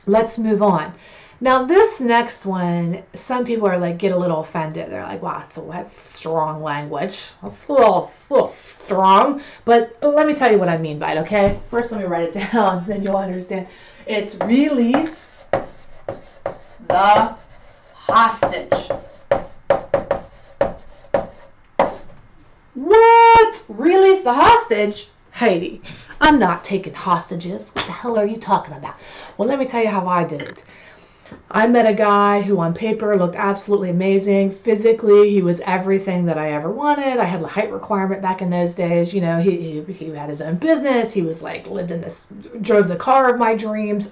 Let's move on. Now this next one, some people are like, get a little offended. They're like, wow, that's strong language. That's a little strong. But let me tell you what I mean by it, okay? First, let me write it down, then you'll understand. It's release the hostage. What? Release the hostage? Heidi, I'm not taking hostages. What the hell are you talking about? Well, let me tell you how I did it. I met a guy who on paper looked absolutely amazing. Physically, he was everything that I ever wanted. I had a height requirement back in those days. You know, he had his own business. He was like, drove the car of my dreams.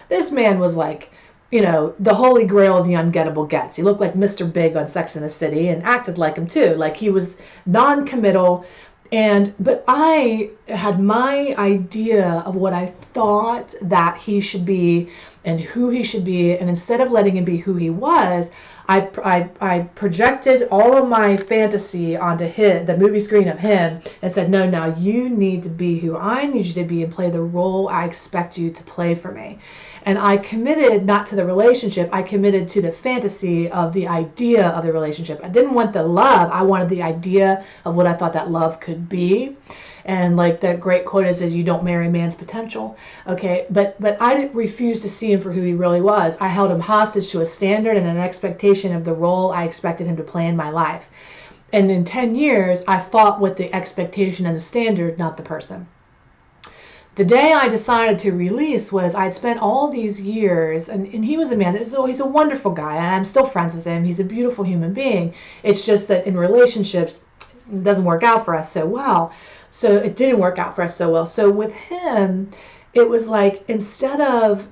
This man was like, you know, the holy grail of the ungettable gets. He looked like Mr. Big on Sex and the City and acted like him too. Like he was non-committal. But I had my idea of what I thought that he should be and who he should be. And instead of letting him be who he was, I projected all of my fantasy onto the movie screen of him and said, no, now you need to be who I need you to be and play the role I expect you to play for me. And I committed not to the relationship, I committed to the fantasy of the idea of the relationship. I didn't want the love, I wanted the idea of what I thought that love could be. And like that great quote is, you don't marry man's potential. Okay, but I didn't refuse to see him for who he really was. I held him hostage to a standard and an expectation of the role I expected him to play in my life. And in 10 years, I fought with the expectation and the standard, not the person. The day I decided to release was I'd spent all these years, and he was a man, he's a wonderful guy, and I'm still friends with him. He's a beautiful human being. It's just that in relationships, it doesn't work out for us so well. So it didn't work out for us so well. So with him, it was like, instead of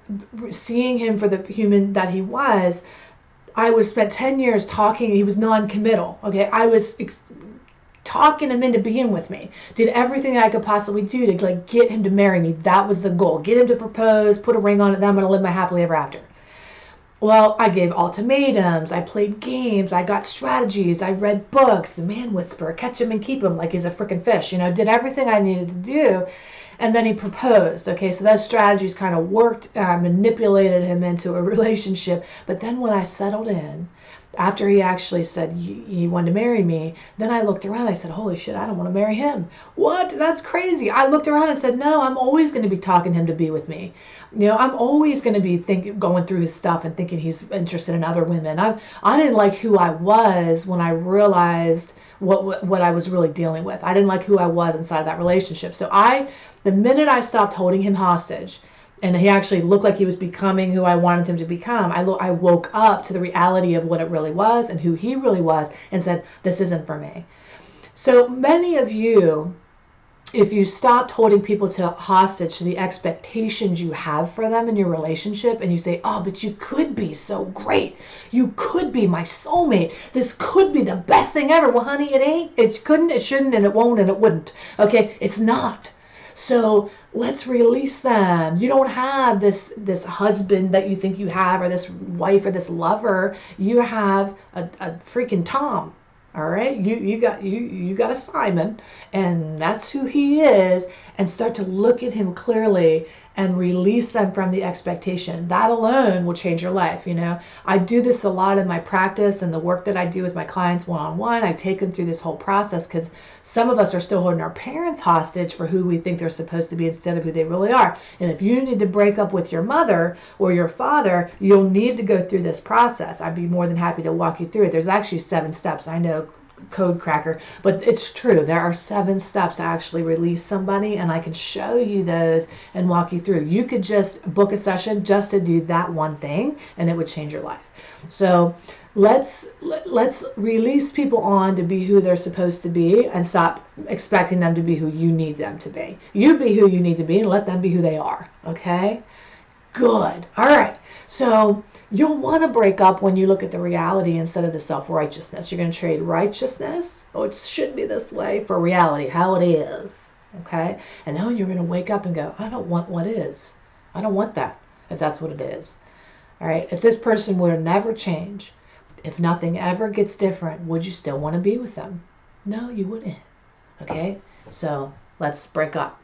seeing him for the human that he was, I was spent 10 years talking. He was non-committal. Okay, I was talking him into being with me. Did everything I could possibly do to like get him to marry me. That was the goal. Get him to propose, put a ring on it, then I'm going to live my happily ever after. Well, I gave ultimatums, I played games, I got strategies, I read books, The Man Whisperer, Catch Him and Keep Him like he's a freaking fish, you know, did everything I needed to do. And then he proposed. Okay, so those strategies kind of worked, manipulated him into a relationship. But then when I settled in, after he actually said he wanted to marry me, then I looked around. I said, holy shit, I don't want to marry him. What? That's crazy. I looked around and said, no, I'm always going to be talking him to be with me. You know, I'm always going to be going through his stuff and thinking he's interested in other women. I didn't like who I was when I realized what I was really dealing with. I didn't like who I was inside of that relationship. So the minute I stopped holding him hostage, and he actually looked like he was becoming who I wanted him to become, I woke up to the reality of what it really was and who he really was and said, this isn't for me. So many of you, if you stopped holding people hostage to the expectations you have for them in your relationship, and you say, oh, but you could be so great. You could be my soulmate. This could be the best thing ever. Well, honey, it ain't. It couldn't, it shouldn't, and it won't, and it wouldn't. Okay, it's not. So let's release them. You don't have this husband that you think you have, or this wife, or this lover. You have a freaking Tom. All right, you got a Simon, and that's who he is. And start to look at him clearly and release them from the expectation. That alone will change your life. You know, I do this a lot in my practice and the work that I do with my clients one-on-one. I take them through this whole process because some of us are still holding our parents hostage for who we think they're supposed to be instead of who they really are. And if you need to break up with your mother or your father, you'll need to go through this process. I'd be more than happy to walk you through it. There's actually 7 steps. I know, code cracker, but it's true. There are 7 steps to actually release somebody, and I can show you those and walk you through. You could just book a session just to do that one thing, and it would change your life. So let's release people on to be who they're supposed to be, and stop expecting them to be who you need them to be. You be who you need to be, and let them be who they are. Okay? Good. All right. So you'll want to break up when you look at the reality instead of the self-righteousness. You're going to trade righteousness, oh, it should be this way, for reality, how it is. Okay? And then you're going to wake up and go, I don't want what is. I don't want that, if that's what it is. All right? If this person would never change, if nothing ever gets different, would you still want to be with them? No, you wouldn't. Okay? So let's break up.